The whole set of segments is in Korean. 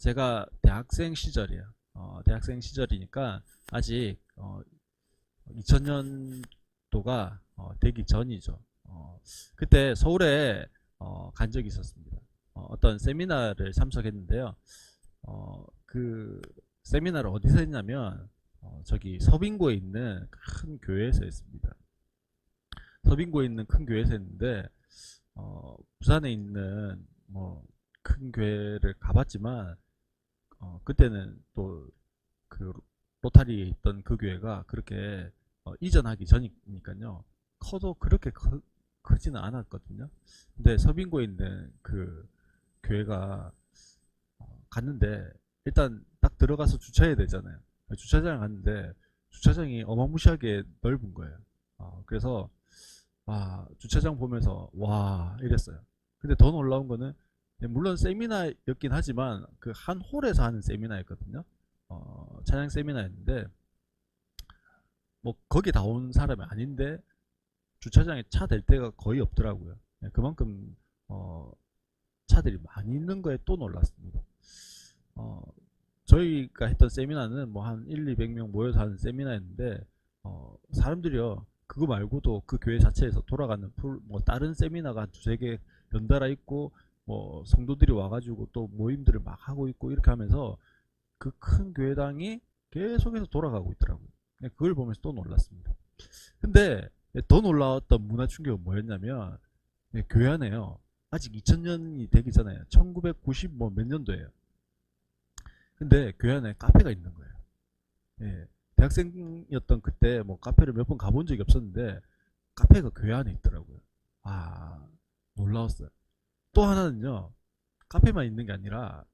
제가 대학생 시절이에요. 대학생 시절이니까 아직 2000년도가 되기 전이죠. 그때 서울에 간 적이 있었습니다. 어떤 세미나를 참석했는데요. 그 세미나를 어디서 했냐면 저기 서빙고에 있는 큰 교회에서 했습니다. 서빙고에 있는 큰 교회에서 했는데 부산에 있는 뭐 큰 교회를 가봤지만 그때는 또 그 로타리에 있던 그 교회가 그렇게 이전하기 전이니까요. 커도 그렇게 크지는 않았거든요. 근데 서빙고에 있는 그 교회가 갔는데 일단 딱 들어가서 주차해야 되잖아요. 주차장을 갔는데 주차장이 어마무시하게 넓은 거예요. 그래서 주차장 보면서 와 이랬어요. 근데 더 놀라운 거는 물론 세미나였긴 하지만 그 한 홀에서 하는 세미나였거든요. 찬양 세미나였는데 뭐 거기 다 온 사람이 아닌데 주차장에 차 댈 데가 거의 없더라고요. 그만큼 차들이 많이 있는 거에 또 놀랐습니다. 어, 저희가 했던 세미나는 뭐 한 1, 200명 모여서 하는 세미나였는데 사람들이요 그거 말고도 그 교회 자체에서 돌아가는 뭐 다른 세미나가 한 두세 개 연달아 있고 뭐 성도들이 와가지고 또 모임들을 막 하고 있고 이렇게 하면서 그 큰 교회당이 계속해서 돌아가고 있더라고요. 그걸 보면서 또 놀랐습니다. 근데 더 놀라웠던 문화 충격은 뭐였냐면 교회 안에요. 아직 2000년이 되기 전에 1990 뭐 몇 년도예요. 근데 교회 안에 카페가 있는 거예요. 예. 대학생이었던 그때 뭐 카페를 몇 번 가본 적이 없었는데 카페가 교회 안에 있더라고요. 아, 놀라웠어요. 또 하나는요. 카페만 있는 게 아니라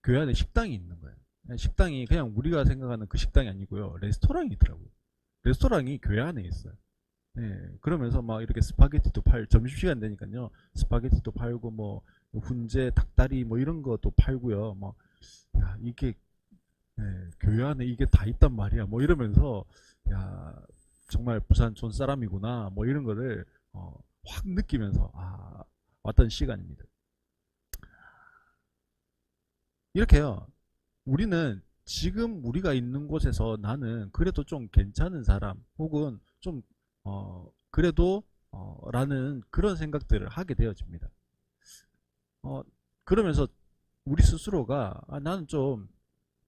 교회 안에 식당이 있는 거예요. 예, 식당이 그냥 우리가 생각하는 그 식당이 아니고요. 레스토랑이 있더라고요. 레스토랑이 교회 안에 있어요. 예, 그러면서 막 이렇게 스파게티도 점심시간 되니까요. 스파게티도 팔고 뭐 훈제, 닭다리 뭐 이런 것도 팔고요. 뭐 야, 이게 교회 안에 이게 다 있단 말이야. 뭐 이러면서 야 정말 부산 촌 사람이구나. 뭐 이런 거를 확 느끼면서 왔던 시간입니다. 이렇게요. 우리는 지금 우리가 있는 곳에서 나는 그래도 좀 괜찮은 사람 혹은 좀 그래도 라는 그런 생각들을 하게 되어집니다. 어, 그러면서 우리 스스로가 나는 좀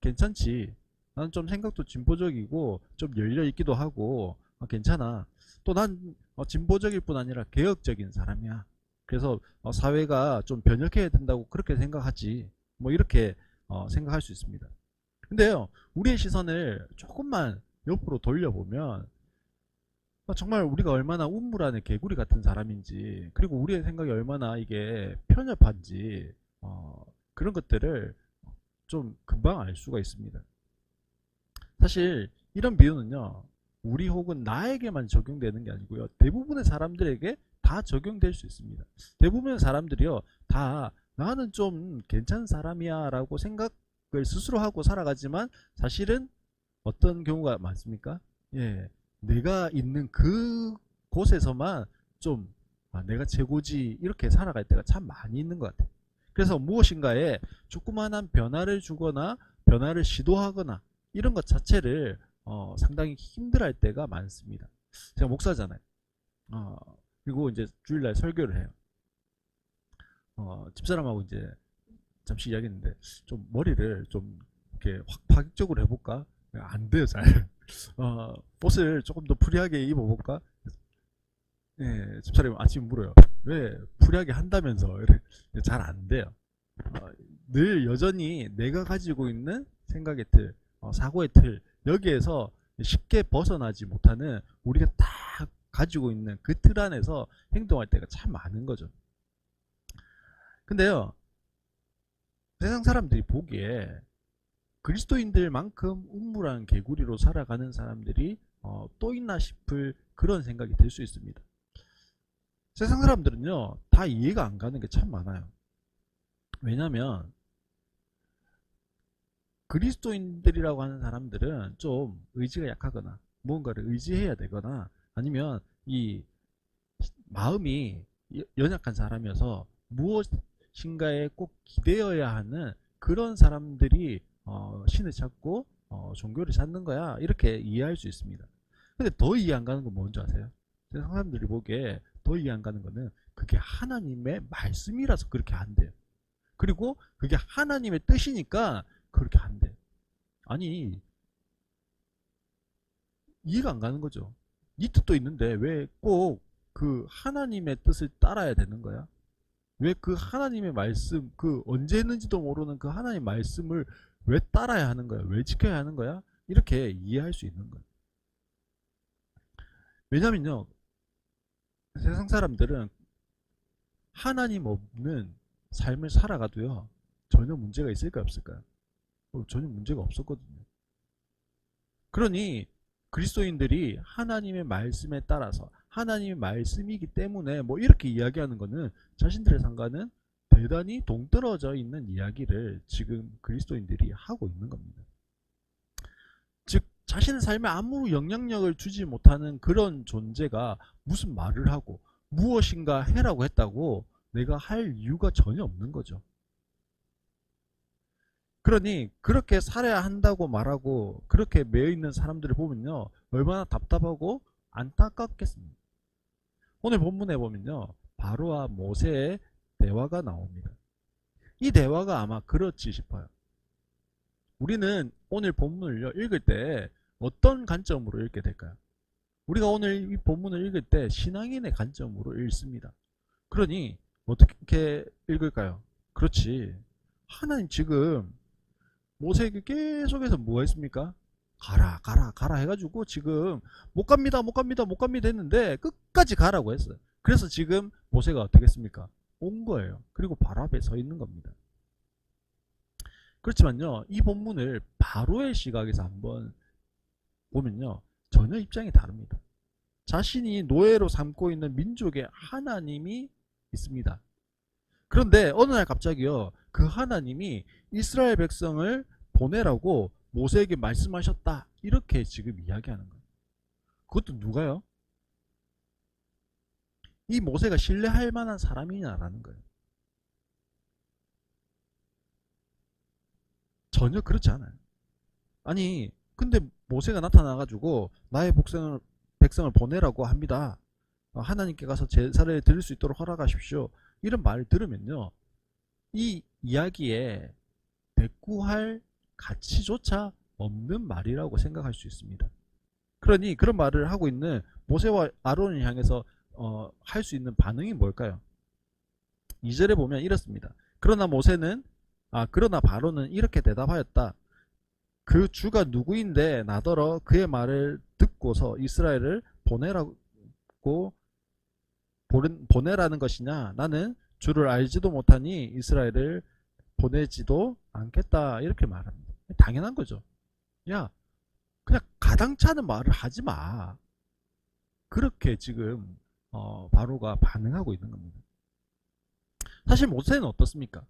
괜찮지. 나는 좀 생각도 진보적이고 좀 열려 있기도 하고 괜찮아. 또 난 진보적일 뿐 아니라 개혁적인 사람이야. 그래서 사회가 좀 변혁해야 된다고 그렇게 생각하지. 뭐 이렇게 생각할 수 있습니다. 근데요, 우리의 시선을 조금만 옆으로 돌려보면 정말 우리가 얼마나 운물 안에 개구리 같은 사람인지, 그리고 우리의 생각이 얼마나 이게 편협한지, 그런 것들을 좀 금방 알 수가 있습니다. 사실 이런 비유는요, 우리 혹은 나에게만 적용되는 게 아니고요, 대부분의 사람들에게 다 적용될 수 있습니다. 대부분의 사람들이요, 다 나는 좀 괜찮은 사람이야 라고 생각을 스스로 하고 살아가지만 사실은 어떤 경우가 많습니까? 예, 내가 있는 그 곳에서만 좀 내가 최고지 이렇게 살아갈 때가 참 많이 있는 것 같아요. 그래서 무엇인가에 조그마한 변화를 주거나 변화를 시도하거나 이런 것 자체를 상당히 힘들어할 때가 많습니다. 제가 목사잖아요. 어, 그리고 이제 주일날 설교를 해요. 집사람하고 이제 잠시 이야기했는데 좀 머리를 좀 이렇게 확 파격적으로 해볼까? 안 돼요, 잘. 옷을 조금 더 프리하게 입어볼까? 예, 집사람이 아침 물어요. 왜 프리하게 한다면서? 잘 안 돼요. 어, 늘 여전히 내가 가지고 있는 생각의 틀, 사고의 틀, 여기에서 쉽게 벗어나지 못하는 우리가 딱 가지고 있는 그 틀 안에서 행동할 때가 참 많은 거죠. 근데요, 세상 사람들이 보기에 그리스도인들만큼 우물한 개구리로 살아가는 사람들이 또 있나 싶을 그런 생각이 들 수 있습니다. 세상 사람들은요, 다 이해가 안 가는 게 참 많아요. 왜냐면, 그리스도인들이라고 하는 사람들은 좀 의지가 약하거나, 무언가를 의지해야 되거나, 아니면 이 마음이 연약한 사람이어서 무엇인가에 꼭 기대어야 하는 그런 사람들이 신을 찾고 종교를 찾는 거야. 이렇게 이해할 수 있습니다. 근데 더 이해 안 가는 건 뭔지 아세요? 세상 사람들이 보기에 더 이해 안 가는 거는 그게 하나님의 말씀이라서 그렇게 안 돼요. 그리고 그게 하나님의 뜻이니까 그렇게 안 돼요. 아니, 이해가 안 가는 거죠. 네 뜻도 있는데 왜 꼭 그 하나님의 뜻을 따라야 되는 거야? 왜 그 하나님의 말씀, 그 언제 했는지도 모르는 그 하나님의 말씀을 왜 따라야 하는 거야? 왜 지켜야 하는 거야? 이렇게 이해할 수 있는 거야. 왜냐면요, 세상 사람들은 하나님 없는 삶을 살아가도요, 전혀 문제가 있을까요, 없을까요? 전혀 문제가 없었거든요. 그러니 그리스도인들이 하나님의 말씀에 따라서 하나님의 말씀이기 때문에 뭐 이렇게 이야기하는 거는 자신들의 상관은 대단히 동떨어져 있는 이야기를 지금 그리스도인들이 하고 있는 겁니다. 즉 자신의 삶에 아무 영향력을 주지 못하는 그런 존재가 무슨 말을 하고 무엇인가 해라고 했다고 내가 할 이유가 전혀 없는 거죠. 그러니 그렇게 살아야 한다고 말하고 그렇게 매여 있는 사람들을 보면요, 얼마나 답답하고 안타깝겠습니까? 오늘 본문에 보면요, 바로와 모세의 대화가 나옵니다. 이 대화가 아마 그렇지 싶어요. 우리는 오늘 본문을 읽을 때 어떤 관점으로 읽게 될까요? 우리가 오늘 이 본문을 읽을 때 신앙인의 관점으로 읽습니다. 그러니 어떻게 읽을까요? 그렇지, 하나님 지금 모세에게 계속해서 뭐가 있습니까? 가라 가라 가라 해가지고 지금 못 갑니다 못 갑니다 못 갑니다 했는데 끝까지 가라고 했어요. 그래서 지금 모세가 어떻게 했습니까? 온 거예요. 그리고 바로 앞에 서 있는 겁니다. 그렇지만요, 이 본문을 바로의 시각에서 한번 보면요, 전혀 입장이 다릅니다. 자신이 노예로 삼고 있는 민족의 하나님이 있습니다. 그런데 어느 날 갑자기요, 그 하나님이 이스라엘 백성을 보내라고 모세에게 말씀하셨다, 이렇게 지금 이야기하는 거예요. 그것도 누가요? 이 모세가 신뢰할 만한 사람이냐라는 거예요. 전혀 그렇지 않아요. 아니, 근데 모세가 나타나가지고 나의 백성을 보내라고 합니다. 하나님께 가서 제사를 드릴 수 있도록 허락하십시오, 이런 말을 들으면요, 이 이야기에 대꾸할 가치조차 없는 말이라고 생각할 수 있습니다. 그러니 그런 말을 하고 있는 모세와 아론을 향해서 할 수 있는 반응이 뭘까요? 2절에 보면 이렇습니다. 그러나 바로는 이렇게 대답하였다. 그 주가 누구인데 나더러 그의 말을 듣고서 이스라엘을 보내라는 것이냐? 나는 주를 알지도 못하니 이스라엘을 보내지도 않겠다, 이렇게 말합니다. 당연한 거죠. 야, 그냥 가당치 않은 말을 하지 마. 그렇게 지금 바로가 반응하고 있는 겁니다. 사실 모세는 어떻습니까?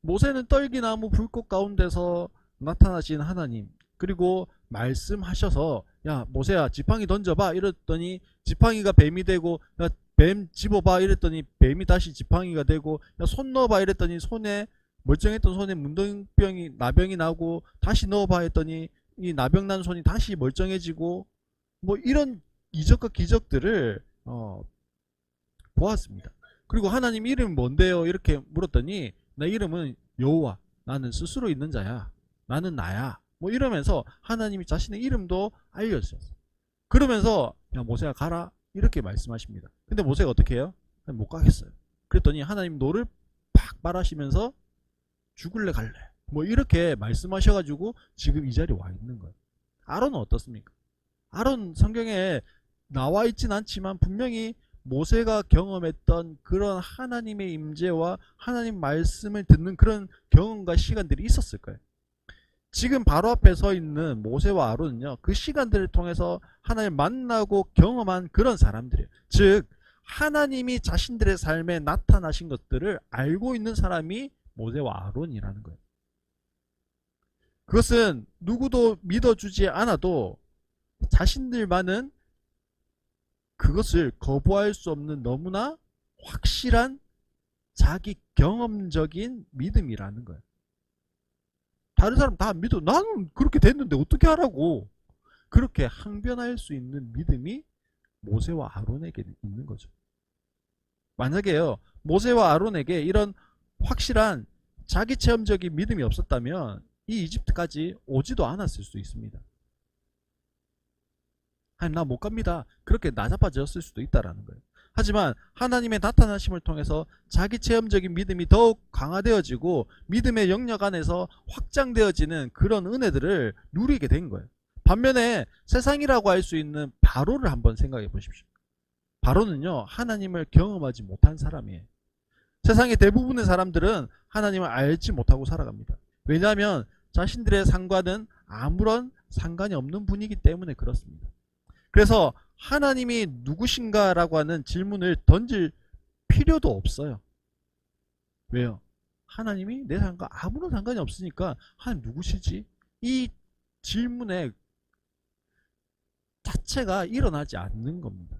모세는 떨기나무 불꽃 가운데서 나타나신 하나님, 그리고 말씀하셔서 야 모세야 지팡이 던져봐 이랬더니 지팡이가 뱀이 되고, 야 뱀 집어봐 이랬더니 뱀이 다시 지팡이가 되고, 야 손 넣어봐 이랬더니 멀쩡했던 손에 나병이 나고, 다시 넣어봐 했더니 이 나병 난 손이 다시 멀쩡해지고, 뭐 이런 이적과 기적들을 보았습니다. 그리고 하나님 이름이 뭔데요? 이렇게 물었더니 내 이름은 여호와, 나는 스스로 있는 자야, 나는 나야, 뭐 이러면서 하나님이 자신의 이름도 알려주셨어요. 그러면서 야 모세야 가라, 이렇게 말씀하십니다. 근데 모세가 어떻게 해요? 못 가겠어요. 그랬더니 하나님 노를 팍 빨아시면서 죽을래 갈래 뭐 이렇게 말씀하셔가지고 지금 이 자리에 와 있는 거예요. 아론은 어떻습니까? 아론 성경에 나와 있진 않지만 분명히 모세가 경험했던 그런 하나님의 임재와 하나님 말씀을 듣는 그런 경험과 시간들이 있었을 거예요. 지금 바로 앞에 서 있는 모세와 아론은요, 그 시간들을 통해서 하나님을 만나고 경험한 그런 사람들이에요. 즉 하나님이 자신들의 삶에 나타나신 것들을 알고 있는 사람이 모세와 아론이라는 거예요. 그것은 누구도 믿어주지 않아도 자신들만은 그것을 거부할 수 없는 너무나 확실한 자기 경험적인 믿음이라는 거예요. 다른 사람 다 믿어. 나는 그렇게 됐는데 어떻게 하라고. 그렇게 항변할 수 있는 믿음이 모세와 아론에게 있는 거죠. 만약에요, 모세와 아론에게 이런 확실한 자기 체험적인 믿음이 없었다면 이 이집트까지 오지도 않았을 수 있습니다. 하나님 나 못 갑니다. 그렇게 나자빠졌을 수도 있다라는 거예요. 하지만 하나님의 나타나심을 통해서 자기 체험적인 믿음이 더욱 강화되어지고 믿음의 영역 안에서 확장되어지는 그런 은혜들을 누리게 된 거예요. 반면에 세상이라고 할 수 있는 바로를 한번 생각해 보십시오. 바로는요, 하나님을 경험하지 못한 사람이에요. 세상의 대부분의 사람들은 하나님을 알지 못하고 살아갑니다. 왜냐하면 자신들의 상관은 아무런 상관이 없는 분이기 때문에 그렇습니다. 그래서 하나님이 누구신가라고 하는 질문을 던질 필요도 없어요. 왜요? 하나님이 내 삶과 아무런 상관이 없으니까 하나님 누구시지? 이 질문의 자체가 일어나지 않는 겁니다.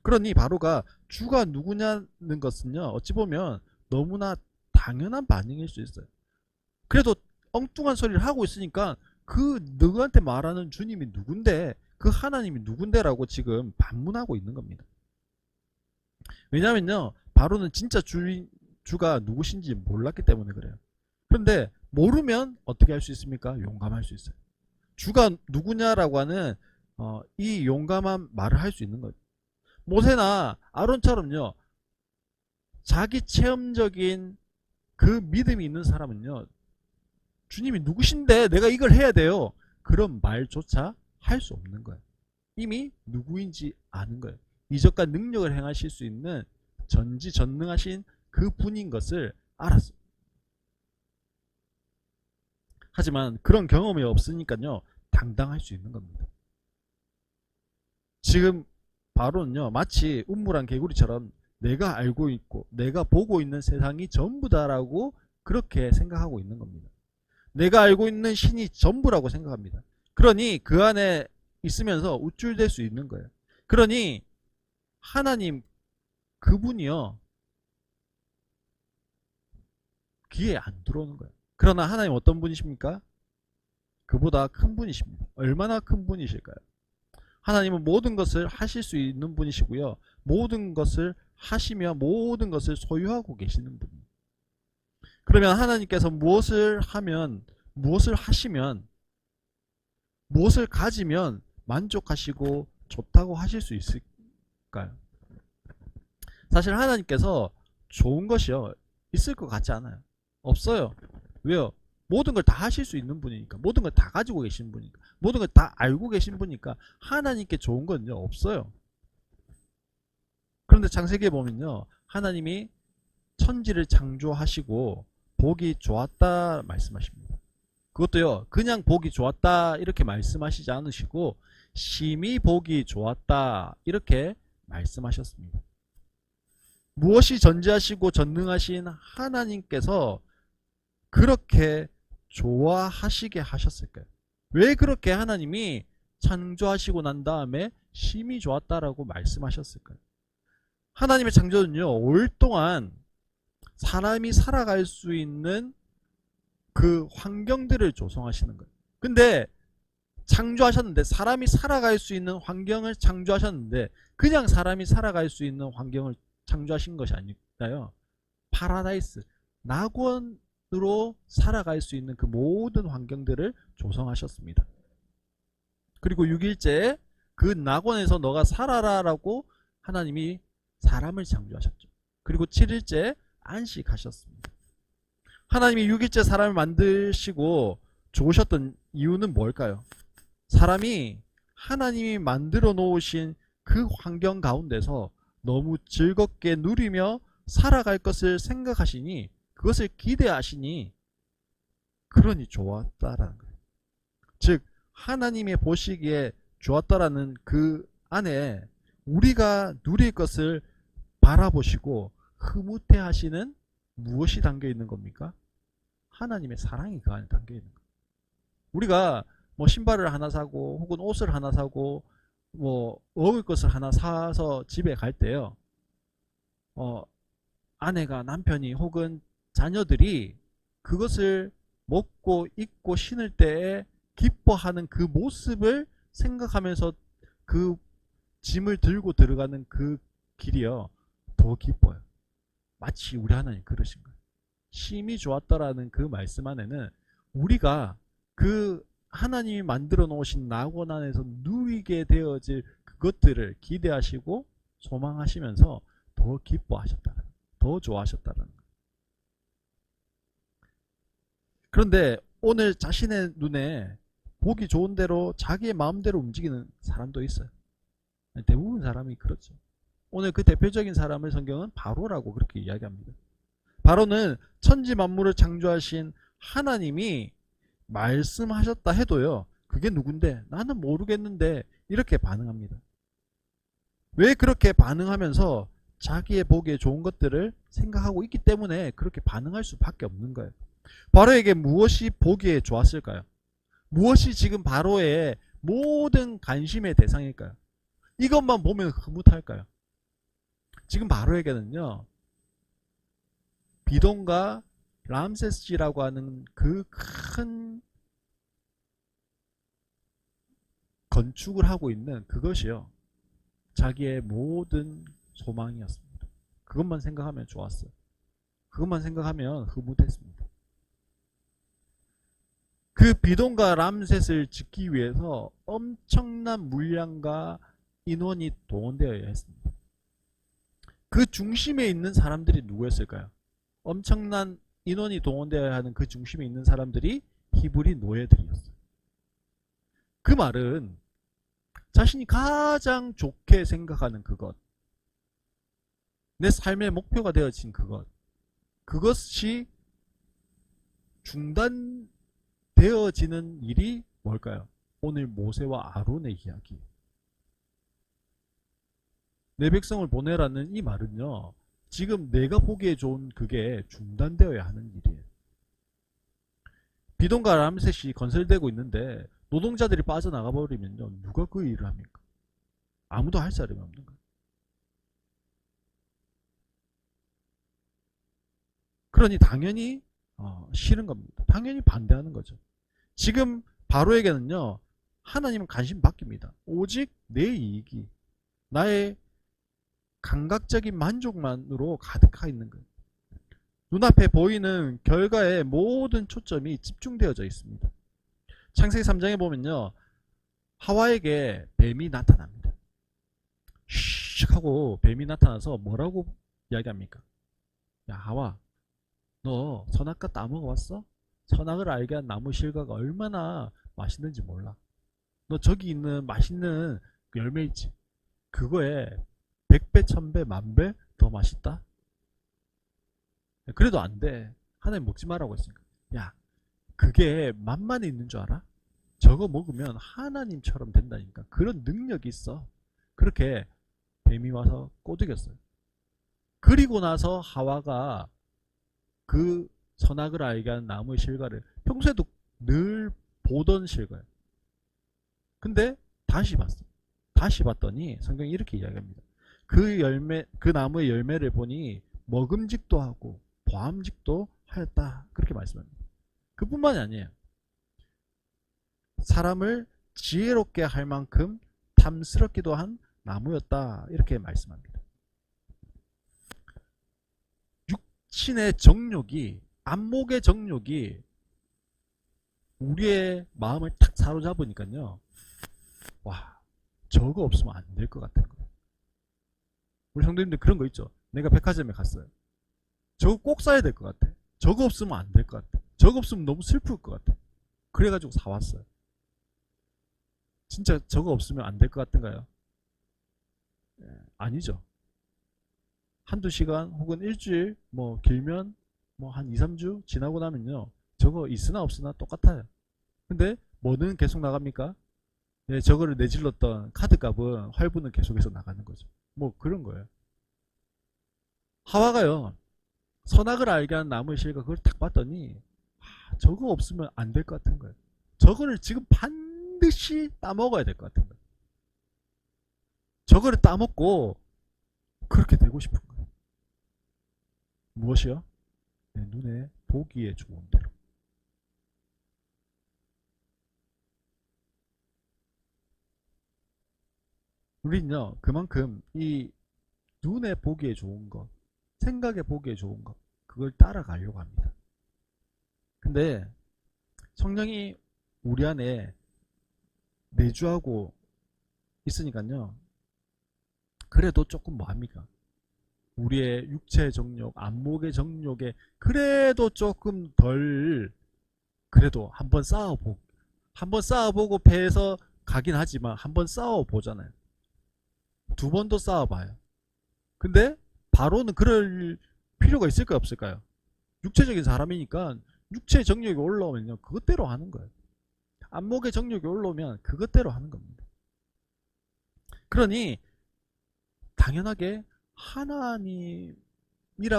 그러니 바로가 주가 누구냐는 것은요, 어찌 보면 너무나 당연한 반응일 수 있어요. 그래도 엉뚱한 소리를 하고 있으니까 그 너한테 말하는 주님이 누군데, 그 하나님이 누군데라고 지금 반문하고 있는 겁니다. 왜냐면요, 바로는 진짜 주가 누구신지 몰랐기 때문에 그래요. 그런데 모르면 어떻게 할 수 있습니까? 용감할 수 있어요. 주가 누구냐라고 하는 이 용감한 말을 할 수 있는 거죠. 모세나 아론처럼요, 자기 체험적인 그 믿음이 있는 사람은요, 주님이 누구신데 내가 이걸 해야 돼요, 그런 말조차 할 수 없는 거예요. 이미 누구인지 아는 거예요. 이적과 능력을 행하실 수 있는 전지전능하신 그 분인 것을 알았어요. 하지만 그런 경험이 없으니까요, 당당할 수 있는 겁니다. 지금 바로는요, 마치 운물한 개구리처럼 내가 알고 있고 내가 보고 있는 세상이 전부다라고 그렇게 생각하고 있는 겁니다. 내가 알고 있는 신이 전부라고 생각합니다. 그러니 그 안에 있으면서 우쭐댈 수 있는 거예요. 그러니 하나님 그분이요, 귀에 안 들어오는 거예요. 그러나 하나님 어떤 분이십니까? 그보다 큰 분이십니다. 얼마나 큰 분이실까요? 하나님은 모든 것을 하실 수 있는 분이시고요, 모든 것을 하시며 모든 것을 소유하고 계시는 분이에요. 그러면 하나님께서 무엇을 하면, 무엇을 하시면, 무엇을 가지면 만족하시고 좋다고 하실 수 있을까요? 사실 하나님께서 좋은 것이요, 있을 것 같지 않아요. 없어요. 왜요? 모든 걸 다 하실 수 있는 분이니까, 모든 걸 다 가지고 계신 분이니까, 모든 걸 다 알고 계신 분이니까 하나님께 좋은 건요, 없어요. 그런데 창세기에 보면요, 하나님이 천지를 창조하시고 보기 좋았다 말씀하십니다. 그것도요, 그냥 보기 좋았다 이렇게 말씀하시지 않으시고 심히 보기 좋았다 이렇게 말씀하셨습니다. 무엇이 전지하시고 전능하신 하나님께서 그렇게 좋아하시게 하셨을까요? 왜 그렇게 하나님이 창조하시고 난 다음에 심히 좋았다라고 말씀하셨을까요? 하나님의 창조는요, 오랫동안 사람이 살아갈 수 있는 그 환경들을 조성하시는 거예요. 근데 창조하셨는데, 사람이 살아갈 수 있는 환경을 창조하셨는데 그냥 사람이 살아갈 수 있는 환경을 창조하신 것이 아니라요, 파라다이스, 낙원으로 살아갈 수 있는 그 모든 환경들을 조성하셨습니다. 그리고 6일째 그 낙원에서 너가 살아라 라고 하나님이 사람을 창조하셨죠. 그리고 7일째 안식하셨습니다. 하나님이 6일째 사람을 만드시고 좋으셨던 이유는 뭘까요? 사람이 하나님이 만들어 놓으신 그 환경 가운데서 너무 즐겁게 누리며 살아갈 것을 생각하시니, 그것을 기대하시니, 그러니 좋았다라는 거예요. 즉 하나님의 보시기에 좋았다라는 그 안에 우리가 누릴 것을 바라보시고 흐뭇해 하시는 무엇이 담겨 있는 겁니까? 하나님의 사랑이 그 안에 담겨 있는 거예요. 우리가 뭐 신발을 하나 사고 혹은 옷을 하나 사고 뭐 먹을 것을 하나 사서 집에 갈 때요, 아내가, 남편이 혹은 자녀들이 그것을 먹고 입고 신을 때에 기뻐하는 그 모습을 생각하면서 그 짐을 들고 들어가는 그 길이요, 더 기뻐요. 마치 우리 하나님 그러신 거예요. 심히 좋았다라는 그 말씀 안에는 우리가 그 하나님이 만들어 놓으신 낙원 안에서 누리게 되어질 그것들을 기대하시고 소망하시면서 더 기뻐하셨다는, 더 좋아하셨다는 거예요. 그런데 오늘 자신의 눈에 보기 좋은 대로 자기의 마음대로 움직이는 사람도 있어요. 대부분 사람이 그렇죠. 오늘 그 대표적인 사람을 성경은 바로라고 그렇게 이야기합니다. 바로는 천지 만물을 창조하신 하나님이 말씀하셨다 해도요, 그게 누군데 나는 모르겠는데 이렇게 반응합니다. 왜 그렇게 반응하면서 자기의 보기에 좋은 것들을 생각하고 있기 때문에 그렇게 반응할 수밖에 없는 거예요. 바로에게 무엇이 보기에 좋았을까요? 무엇이 지금 바로의 모든 관심의 대상일까요? 이것만 보면 흐뭇할까요? 지금 바로에게는요, 비동과 람세스지라고 하는 그 큰 건축을 하고 있는 그것이요, 자기의 모든 소망이었습니다. 그것만 생각하면 좋았어요. 그것만 생각하면 흐뭇했습니다. 그 비동과 람셋을 짓기 위해서 엄청난 물량과 인원이 동원되어야 했습니다. 그 중심에 있는 사람들이 누구였을까요? 엄청난 인원이 동원되어야 하는 그 중심에 있는 사람들이 히브리 노예들이었어요. 그 말은 자신이 가장 좋게 생각하는 그것, 내 삶의 목표가 되어진 그것, 그것이 중단되어지는 일이 뭘까요? 오늘 모세와 아론의 이야기. 내 백성을 보내라는 이 말은요, 지금 내가 보기에 좋은 그게 중단되어야 하는 일이에요. 비동과 람셋이 건설되고 있는데 노동자들이 빠져나가 버리면요, 누가 그 일을 합니까? 아무도 할 사람이 없는 거예요. 그러니 당연히 싫은 겁니다. 당연히 반대하는 거죠. 지금 바로에게는요, 하나님은 관심 바뀝니다. 오직 내 이익이, 나의 감각적인 만족만으로 가득하 있는 거예요. 눈앞에 보이는 결과에 모든 초점이 집중되어져 있습니다. 창세기 3장에 보면요, 하와에게 뱀이 나타납니다. 슉 하고 뱀이 나타나서 뭐라고 이야기합니까? 야, 하와, 너 선악과 따먹어봤어? 선악을 알게 한 나무 실과가 얼마나 맛있는지 몰라. 너 저기 있는 맛있는 그 열매 있지? 그거에 100배, 1000배, 10,000배 더 맛있다? 그래도 안 돼. 하나님 먹지 말라고 했으니까. 야, 그게 맛만 있는 줄 알아? 저거 먹으면 하나님처럼 된다니까. 그런 능력이 있어. 그렇게 뱀이 와서 꼬드겼어요. 그리고 나서 하와가 그 선악을 알게 하는 나무의 실과를 평소에도 늘 보던 실과예요. 근데 다시 봤어요. 다시 봤더니 성경이 이렇게 이야기합니다. 그 열매, 그 나무의 열매를 보니 먹음직도 하고 보암직도 하였다. 그렇게 말씀합니다. 그뿐만이 아니에요. 사람을 지혜롭게 할 만큼 탐스럽기도 한 나무였다. 이렇게 말씀합니다. 육신의 정욕이, 안목의 정욕이 우리의 마음을 탁 사로잡으니까요, 와, 저거 없으면 안 될 것 같은 거예요. 우리 성도님들 그런 거 있죠? 내가 백화점에 갔어요. 저거 꼭 사야 될 것 같아. 저거 없으면 안 될 것 같아. 저거 없으면 너무 슬플 것 같아. 그래가지고 사왔어요. 진짜 저거 없으면 안 될 것 같은가요? 아니죠. 한두 시간 혹은 일주일, 뭐 길면 뭐 한 2, 3주 지나고 나면요, 저거 있으나 없으나 똑같아요. 근데 뭐는 계속 나갑니까? 네, 저거를 내질렀던 카드값은, 할부는 계속해서 나가는 거죠. 뭐 그런 거예요. 하와가요, 선악을 알게 한 나무의 실과 그걸 딱 봤더니 저거 없으면 안 될 것 같은 거예요. 저거를 지금 반드시 따먹어야 될 것 같은 거예요. 저거를 따먹고 그렇게 되고 싶은 거예요. 무엇이요? 내 눈에 보기에 좋은 대로. 우리는요, 그만큼 이 눈에 보기에 좋은 거, 생각에 보기에 좋은 거, 그걸 따라가려고 합니다. 근데 성령이 우리 안에 내주하고 있으니까요, 그래도 조금 뭐합니까? 우리의 육체 정욕, 안목의 정욕에 그래도 조금 덜, 그래도 한번 싸워보고 패해서 가긴 하지만 한번 싸워보잖아요. 두 번도 싸워봐요. 근데 바로는 그럴 필요가 있을까요, 없을까요? 육체적인 사람이니까 육체 정욕이 올라오면요, 그것대로 하는 거예요. 안목의 정욕이 올라오면 그것대로 하는 겁니다. 그러니 당연하게 하나님이라고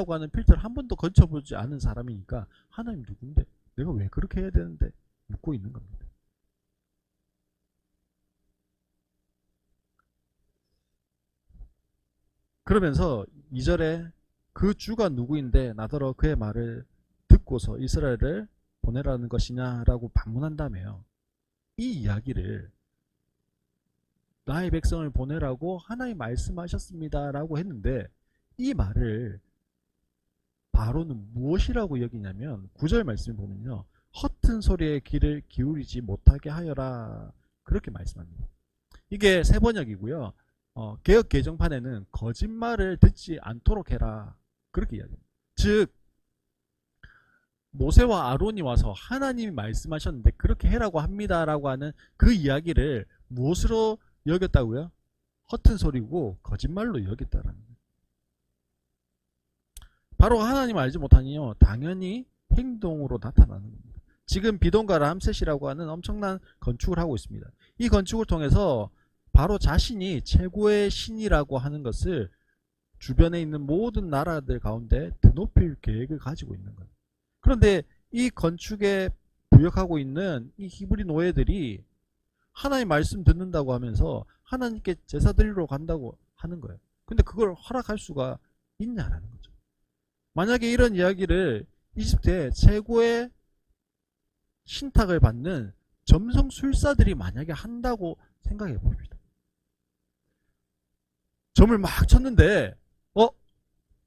하는 필터를 한 번도 거쳐보지 않은 사람이니까 하나님 누군데? 내가 왜 그렇게 해야 되는데? 묻고 있는 겁니다. 그러면서 2절에 그 주가 누구인데 나더러 그의 말을 듣고서 이스라엘을 보내라는 것이냐라고 반문한다며요. 이 이야기를 나의 백성을 보내라고 하나님 말씀하셨습니다라고 했는데 이 말을 바로는 무엇이라고 여기냐면 9절 말씀을 보면요. 허튼 소리에 귀를 기울이지 못하게 하여라 그렇게 말씀합니다. 이게 세 번역이고요. 개역 개정판에는 거짓말을 듣지 않도록 해라 그렇게 이야기합니다. 즉 모세와 아론이 와서 하나님이 말씀하셨는데 그렇게 해라고 합니다라고 하는 그 이야기를 무엇으로 여겼다고요? 허튼 소리고 거짓말로 여겼다라는 거예요. 바로 하나님 알지 못하니요 당연히 행동으로 나타나는 겁니다. 지금 비동가 람셋이라고 하는 엄청난 건축을 하고 있습니다. 이 건축을 통해서 바로 자신이 최고의 신이라고 하는 것을 주변에 있는 모든 나라들 가운데 드높일 계획을 가지고 있는 거예요. 그런데 이 건축에 부역하고 있는 이 히브리 노예들이 하나님 말씀 듣는다고 하면서 하나님께 제사 드리러 간다고 하는 거예요. 근데 그걸 허락할 수가 있냐라는 거죠. 만약에 이런 이야기를 이집트의 최고의 신탁을 받는 점성술사들이 만약에 한다고 생각해 봅니다. 점을 막 쳤는데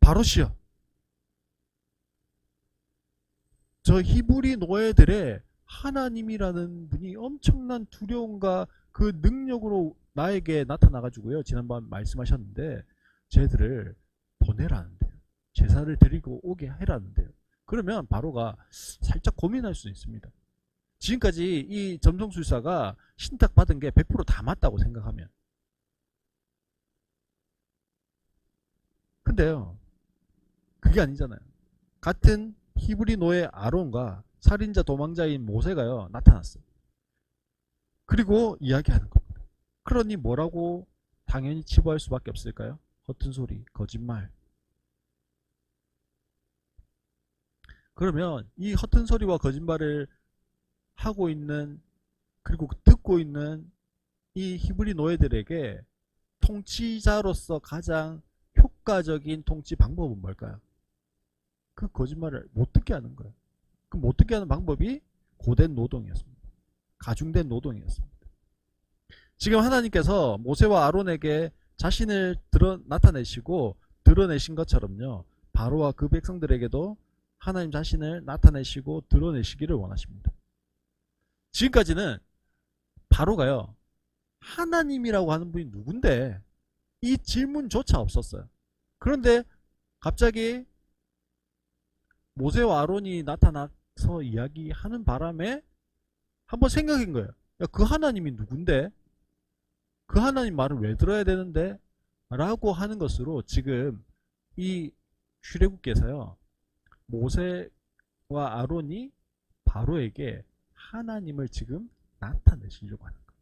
바로시여 저 히브리 노예들의 하나님이라는 분이 엄청난 두려움과 그 능력으로 나에게 나타나가지고요. 지난번 말씀하셨는데 쟤들을 보내라는데요. 제사를 드리고 오게 해라는데요. 그러면 바로가 살짝 고민할 수 있습니다. 지금까지 이 점성술사가 신탁받은 게 100%다 맞다고 생각하면. 근데요. 그게 아니잖아요. 같은 히브리 노예 아론과 살인자 도망자인 모세가요. 나타났어요. 그리고 이야기하는 겁니다. 그러니 뭐라고 당연히 치부할 수밖에 없을까요? 허튼 소리, 거짓말. 그러면 이 허튼 소리와 거짓말을 하고 있는 그리고 듣고 있는 이 히브리 노예들에게 통치자로서 가장 효과적인 통치 방법은 뭘까요? 그 거짓말을 못 듣게 하는 거예요. 그 못 듣게 하는 방법이 고된 노동이었습니다. 가중된 노동이었습니다. 지금 하나님께서 모세와 아론에게 자신을 나타내시고 드러내신 것처럼요. 바로와 그 백성들에게도 하나님 자신을 나타내시고 드러내시기를 원하십니다. 지금까지는 바로가요. 하나님이라고 하는 분이 누군데 이 질문조차 없었어요. 그런데 갑자기 모세와 아론이 나타나서 이야기하는 바람에 한번 생각한 거예요. 야, 그 하나님이 누군데? 그 하나님 말을 왜 들어야 되는데? 라고 하는 것으로 지금 이 출애굽기에서요. 모세와 아론이 바로에게 하나님을 지금 나타내시려고 하는 거예요.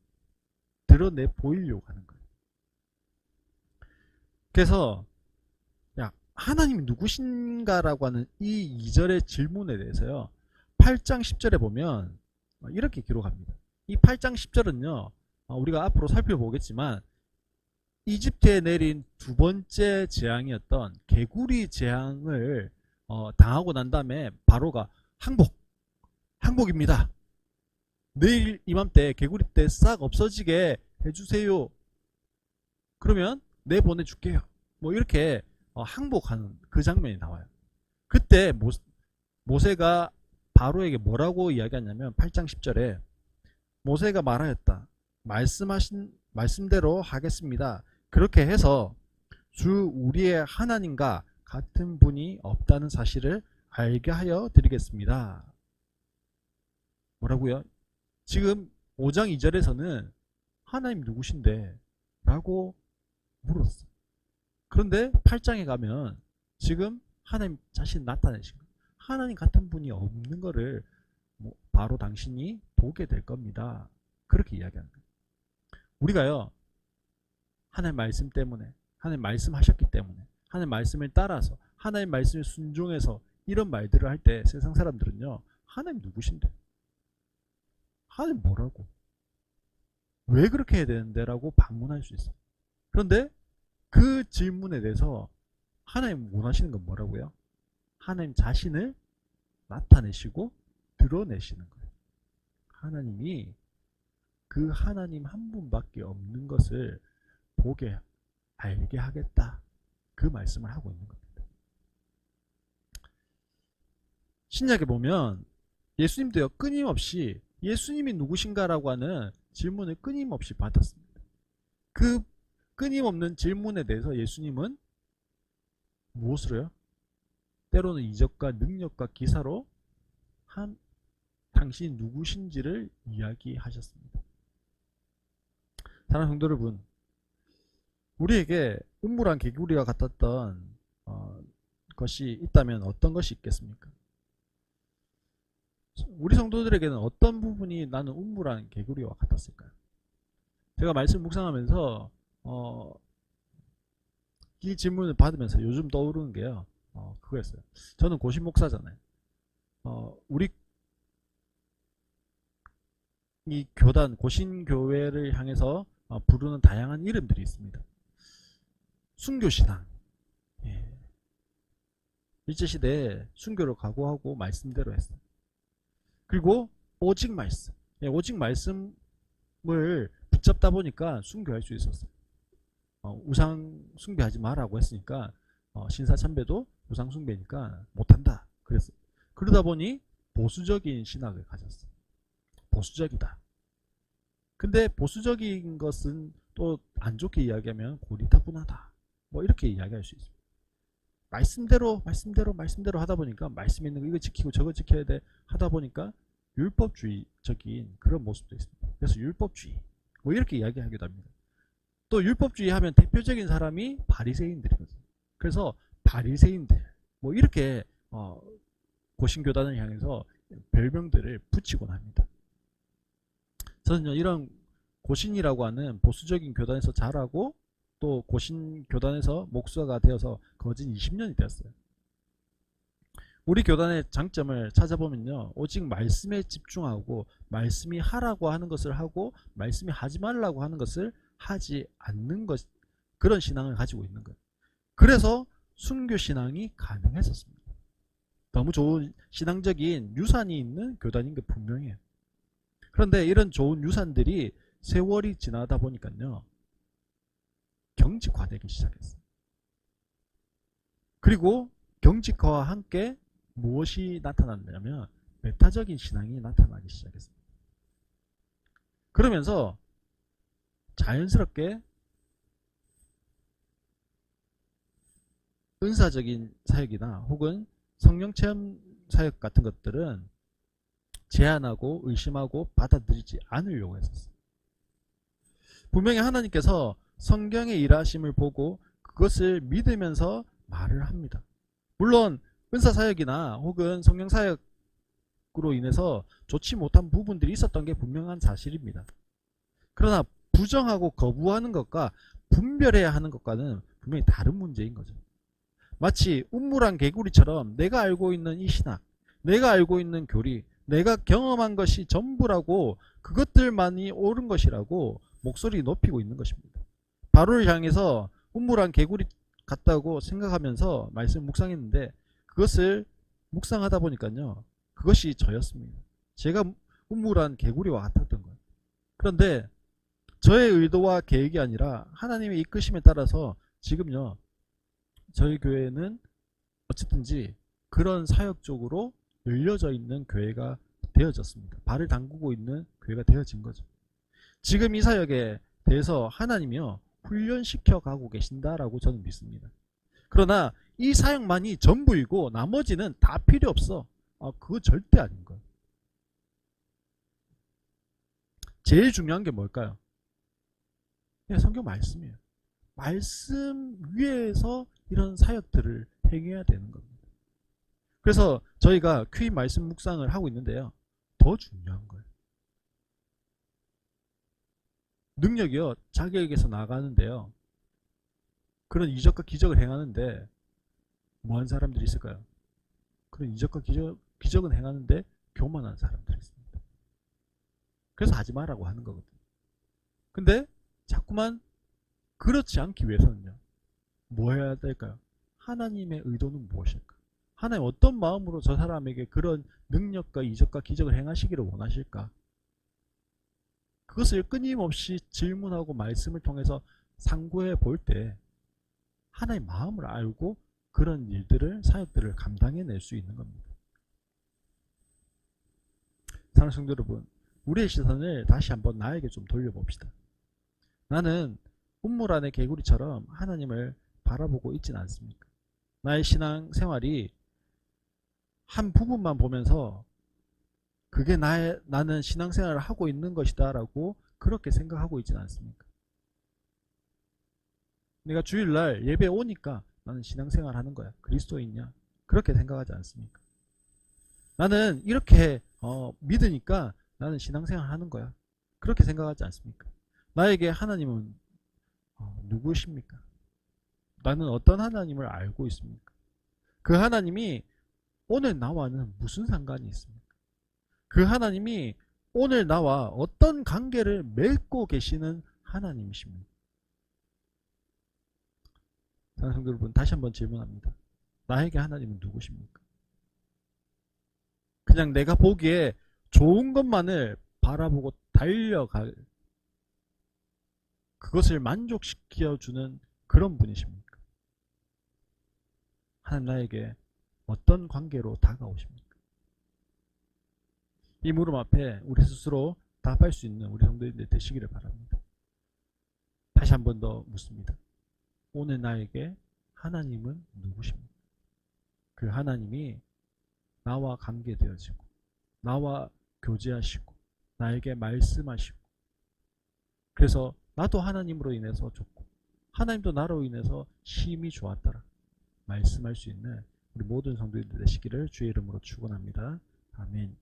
드러내 보이려고 하는 거예요. 그래서 야 하나님이 누구신가라고 하는 이 2절의 질문에 대해서요. 8장 10절에 보면 이렇게 기록합니다. 이 8장 10절은요. 우리가 앞으로 살펴보겠지만 이집트에 내린 두 번째 재앙이었던 개구리 재앙을 당하고 난 다음에 바로가 항복입니다. 내일 이맘때 개구리 떼 싹 없어지게 해주세요. 그러면 내 보내줄게요. 뭐 이렇게 항복하는 그 장면이 나와요. 그때 모세가 바로에게 뭐라고 이야기하냐면 8장 10절에 모세가 말하였다. 말씀하신 말씀대로 하겠습니다. 그렇게 해서 주 우리의 하나님과 같은 분이 없다는 사실을 알게 하여 드리겠습니다. 뭐라고요? 지금 5장 2절에서는 하나님 누구신데? 라고 물었어. 그런데 8장에 가면 지금 하나님 자신 나타내신 거예요. 하나님 같은 분이 없는 거를 바로 당신이 보게 될 겁니다. 그렇게 이야기하는 거예요. 우리가요, 하나님 말씀 때문에, 하나님 말씀하셨기 때문에, 하나님 말씀을 따라서, 하나님 말씀에 순종해서 이런 말들을 할 때 세상 사람들은요, 하나님 누구신데? 하나님 뭐라고? 왜 그렇게 해야 되는데? 라고 반문할 수 있어요. 그런데 그 질문에 대해서 하나님 원하시는 건 뭐라고요? 하나님 자신을 나타내시고 드러내시는 거예요. 하나님이 그 하나님 한 분밖에 없는 것을 보게 알게 하겠다. 그 말씀을 하고 있는 겁니다. 신약에 보면 예수님도요, 끊임없이 예수님이 누구신가라고 하는 질문을 끊임없이 받았습니다. 그 끊임없는 질문에 대해서 예수님은 무엇으로요? 때로는 이적과 능력과 기사로 당신이 누구신지를 이야기하셨습니다. 사랑하는 성도 여러분, 우리에게 음물한 개구리와 같았던 것이 있다면 어떤 것이 있겠습니까? 우리 성도들에게는 어떤 부분이 나는 음물한 개구리와 같았을까요? 제가 말씀 묵상하면서 이 질문을 받으면서 요즘 떠오르는 게요, 그거였어요. 저는 고신 목사잖아요. 우리 이 교단 고신교회를 향해서 부르는 다양한 이름들이 있습니다. 순교신앙, 예. 일제시대에 순교를 각오하고 말씀대로 했어요. 그리고 오직 말씀, 예, 오직 말씀을 붙잡다 보니까 순교할 수 있었어요. 우상 숭배하지 마라고 했으니까 신사참배도 우상 숭배니까 못한다 그랬어요. 그러다 보니 보수적인 신학을 가졌어요. 보수적이다. 근데 보수적인 것은 또 안 좋게 이야기하면 고리타분하다. 뭐 이렇게 이야기할 수 있습니다. 말씀대로 하다 보니까 말씀에 있는 거 이거 지키고 저거 지켜야 돼 하다 보니까 율법주의적인 그런 모습도 있습니다. 그래서 율법주의 뭐 이렇게 이야기하기도 합니다. 또 율법주의 하면 대표적인 사람이 바리새인들이거든요. 그래서 바리새인들 뭐 이렇게 고신교단을 향해서 별명들을 붙이곤 합니다. 저는요, 이런 고신이라고 하는 보수적인 교단에서 자라고 또 고신교단에서 목사가 되어서 거진 20년이 되었어요. 우리 교단의 장점을 찾아보면요, 오직 말씀에 집중하고 말씀이 하라고 하는 것을 하고 말씀이 하지 말라고 하는 것을 하지 않는 것, 그런 신앙을 가지고 있는 거예요. 그래서 순교신앙이 가능했었습니다. 너무 좋은 신앙적인 유산이 있는 교단인 게 분명해요. 그런데 이런 좋은 유산들이 세월이 지나다 보니까요, 경직화되기 시작했어요. 그리고 경직화와 함께 무엇이 나타났냐면 메타적인 신앙이 나타나기 시작했습니다. 그러면서 자연스럽게 은사적인 사역이나 혹은 성령체험 사역 같은 것들은 제한하고 의심하고 받아들이지 않으려고 했었어요. 분명히 하나님께서 성경의 일하심을 보고 그것을 믿으면서 말을 합니다. 물론 은사사역이나 혹은 성령사역으로 인해서 좋지 못한 부분들이 있었던 게 분명한 사실입니다. 그러나 부정하고 거부하는 것과 분별해야 하는 것과는 분명히 다른 문제인 거죠. 마치 운물한 개구리처럼 내가 알고 있는 이 신학, 내가 알고 있는 교리, 내가 경험한 것이 전부라고, 그것들만이 옳은 것이라고 목소리 높이고 있는 것입니다. 바로를 향해서 운물한 개구리 같다고 생각하면서 말씀 묵상했는데 그것을 묵상하다 보니까요, 그것이 저였습니다. 제가 운물한 개구리와 같았던 거예요. 그런데 저의 의도와 계획이 아니라 하나님의 이끄심에 따라서 지금요, 저희 교회는 어쨌든지 그런 사역 쪽으로 열려져 있는 교회가 되어졌습니다. 발을 담그고 있는 교회가 되어진 거죠. 지금 이 사역에 대해서 하나님이요, 훈련시켜 가고 계신다라고 저는 믿습니다. 그러나 이 사역만이 전부이고 나머지는 다 필요 없어. 그거 절대 아닌 거예요. 제일 중요한 게 뭘까요? 그냥 성경 말씀이에요. 말씀 위에서 이런 사역들을 행해야 되는 겁니다. 그래서 저희가 퀴 말씀 묵상을 하고 있는데요. 더 중요한 거예요. 능력이요, 자기에게서 나가는데요. 그런 이적과 기적을 행하는데 뭐한 사람들이 있을까요? 그런 이적과 기적은 행하는데 교만한 사람들이 있습니다. 그래서 하지 말라고 하는 거거든요. 근데 자꾸만 그렇지 않기 위해서는요, 뭐 해야 될까요? 하나님의 의도는 무엇일까? 하나님 어떤 마음으로 저 사람에게 그런 능력과 이적과 기적을 행하시기를 원하실까? 그것을 끊임없이 질문하고 말씀을 통해서 상고해 볼 때 하나님의 마음을 알고 그런 일들을, 사역들을 감당해낼 수 있는 겁니다. 사랑하는 성도 여러분, 우리의 시선을 다시 한번 나에게 좀 돌려봅시다. 나는 운물 안의 개구리처럼 하나님을 바라보고 있지는 않습니까? 나의 신앙 생활이 한 부분만 보면서 그게 나는 신앙생활을 하고 있는 것이다 라고 그렇게 생각하고 있지는 않습니까? 내가 주일날 예배 오니까 나는 신앙생활 하는 거야. 그리스도인이야. 그렇게 생각하지 않습니까? 나는 이렇게 믿으니까 나는 신앙생활 하는 거야. 그렇게 생각하지 않습니까? 나에게 하나님은 누구십니까? 나는 어떤 하나님을 알고 있습니까? 그 하나님이 오늘 나와는 무슨 상관이 있습니까? 그 하나님이 오늘 나와 어떤 관계를 맺고 계시는 하나님이십니까? 사랑하는 성도 여러분, 다시 한번 질문합니다. 나에게 하나님은 누구십니까? 그냥 내가 보기에 좋은 것만을 바라보고 달려갈, 그것을 만족시켜주는 그런 분이십니까? 하나님 나에게 어떤 관계로 다가오십니까? 이 물음 앞에 우리 스스로 답할 수 있는 우리 성도님들 되시기를 바랍니다. 다시 한 번 더 묻습니다. 오늘 나에게 하나님은 누구십니까? 그 하나님이 나와 관계되어지고 나와 교제하시고 나에게 말씀하시고, 그래서 나도 하나님으로 인해서 좋고 하나님도 나로 인해서 심히 좋았더라 말씀할 수 있는 우리 모든 성도님들 되시기를 주의 이름으로 축원합니다. 아멘.